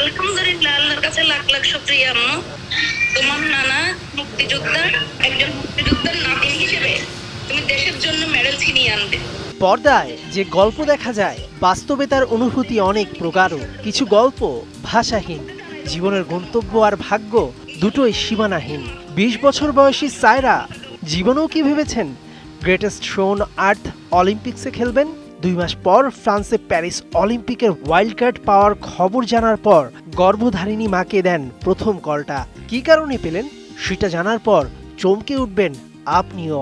আলহামদুলিল্লাহ, আল্লাহর কাছে লাখ লাখ শুকরিয়া আম্মু। তোমার নানা মুক্তিযোদ্ধা, একজন মুক্তিযোদ্ধার নাতি হিসেবে তুমি দেশের জন্য মেডেল ছিনিয়ে আনবে। পর্দায় যে গল্প দেখা যায়, বাস্তবে তার অনুভূতি অনেক প্রগাঢ়। কিছু গল্প ভাষাহীন, জীবনের গন্তব্য আর ভাগ্য দুটোই সীমানাহীন। 20 বছর বয়সী সায়রা জীবনেও কি ভেবেছেন গ্রেটেস্ট শো অন আর্থ অলিম্পিক্সে খেলবেন? 2 মাস পর ফ্রান্সে প্যারিস অলিম্পিকের ওয়াইল্ড কার্ড পাওয়ার খবর জানার পর গর্ভধারিণী মাকে দেন প্রথম কলটা। কি কারণে পেলেন সেটা জানার পর চমকে উঠবেন আপনিও।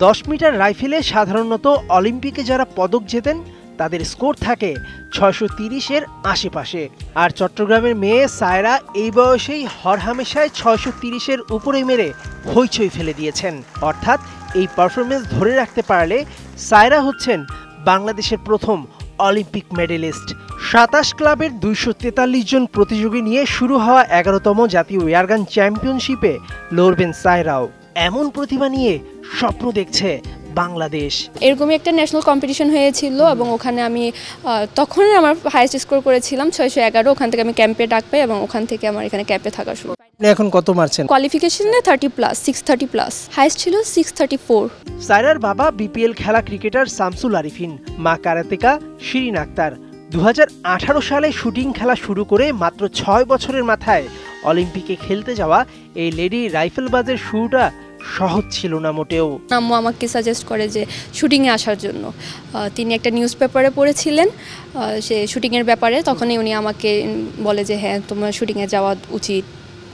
10 মিটার রাইফেলে সাধারণত অলিম্পিকে যারা পদক জেতেন তাদের স্কোর থাকে 630-এর আশেপাশে। আর চট্টগ্রামের মেয়ে সায়রা এই বয়সেই হরহামেশায় 630-এর উপরে মেরে হইচই ফেলে দিয়েছেন। অর্থাৎ এই পারফরমেন্স ধরে রাখতে পারলে সায়রা হচ্ছেন বাংলাদেশের প্রথম অলিম্পিক মেডেলিস্ট। 27 ক্লাবের 243 জন প্রতিযোগী নিয়ে শুরু হওয়া 11তম জাতীয় এয়ারগান চ্যাম্পিয়নশিপে লড়বেন সায়রাও। এমন প্রতিভা নিয়ে স্বপ্ন দেখছে বাংলাদেশ। এরকমই একটা ন্যাশনাল কম্পিটিশন হয়েছিল এবং ওখানে আমি তখন আমার হাইয়েস্ট স্কোর করেছিলাম 611। ওখান থেকে আমি ক্যাম্পে ডাক পাই এবং ওখান থেকে আমার এখানে ক্যাম্পে থাকা শুরু। এখন কত মারছেন? কোয়ালিফিকেশনে 30+, 630+, হাইয়েস্ট ছিল 634। সায়রার বাবা বিপিএল খেলা ক্রিকেটার শামসুল আরিফিন, মা কারাতেকা শিরিন আক্তার। 2018 সালে শুটিং খেলা শুরু করে মাত্র 6 বছরের মাথায় অলিম্পিকে খেলতে যাওয়া এই লেডি রাইফেলবাজের শুরুটা সহজ ছিল না মোটেও। আম্মু আমাকে সাজেস্ট করে যে শুটিংয়ে আসার জন্য। তিনি একটা নিউজ পেপারে পড়েছিলেন সে শুটিংয়ের ব্যাপারে, তখনই উনি আমাকে বলে যে হ্যাঁ তোমার শুটিংয়ে যাওয়া উচিত,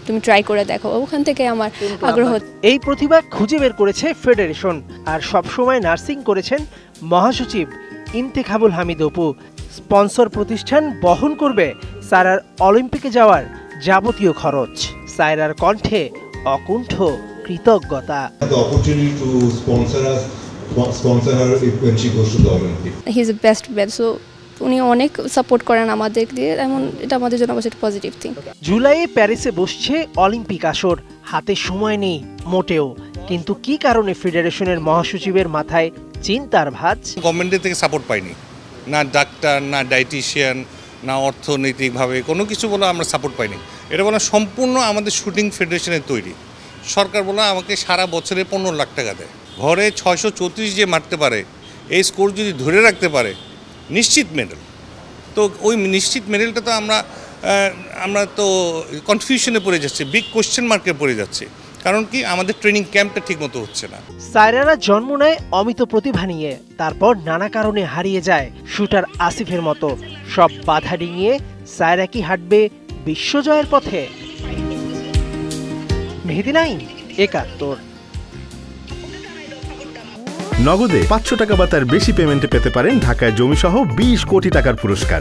তুমি ট্রাই করে দেখো। ওখান থেকে আমার আগ্রহ। এই প্রতিভা খুঁজে বের করেছে ফেডারেশন, আর সবসময় নার্সিং করেছেন মহাসচিব ইন্তেখাবুল হামিদ অপু। স্পন্সর প্রতিষ্ঠান বহন করবে সায়রার অলিম্পিকে যাওয়ার যাবতীয় খরচ। সায়রার কণ্ঠে অকুণ্ঠ কৃতজ্ঞতা। He is the best best, so উনি অনেক সাপোর্ট করেন আমাদের দিয়ে, এমন এটা আমাদের জন্য অবশ্যই পজিটিভ থিং। জুলাইয়ে প্যারিসে বসছে অলিম্পিক আসর, হাতে সময় নেই মোটেও। কিন্তু কি কারণে ফেডারেশনের মহাসচিবের মাথায় চিন্তার ভাঁজ? গভর্নমেন্টের থেকে সাপোর্ট পাইনি, না ডাক্তার, না ডায়েটিশিয়ান, না অর্থনৈতিকভাবে কোনো কিছু বলে আমরা সাপোর্ট পাইনি। এটা বলে সম্পূর্ণ আমাদের শুটিং ফেডারেশনের তৈরি। সরকার বলে আমাকে সারা বছরে 15 লাখ টাকা দেয়। ঘরে 634 যে মারতে পারে, এই স্কোর যদি ধরে রাখতে পারে, নিশ্চিত মেডেল। তো ওই নিশ্চিত মেডেলটা তো আমরা তো কনফিউশনে পড়ে যাচ্ছি, বিগ কোশ্চেন মার্কে পড়ে যাচ্ছে। কারণ কি, আমাদের ট্রেনিং ক্যাম্পটা ঠিকমতো হচ্ছে না। সায়রারা জন্ম নেয় অমিত প্রতিভা নিয়ে, তারপর নানা কারণে হারিয়ে যায় শুটার আসিফের মতো। সব বাধা ডিঙিয়ে সায়রা কি হাঁটবে বিশ্বজয়ের পথে? মেহেদী নাইম, 71। নগদে 500 টাকা বা তার বেশি পেমেন্টে পেতে পারেন ঢাকায় জমিসহ 20 কোটি টাকার পুরস্কার।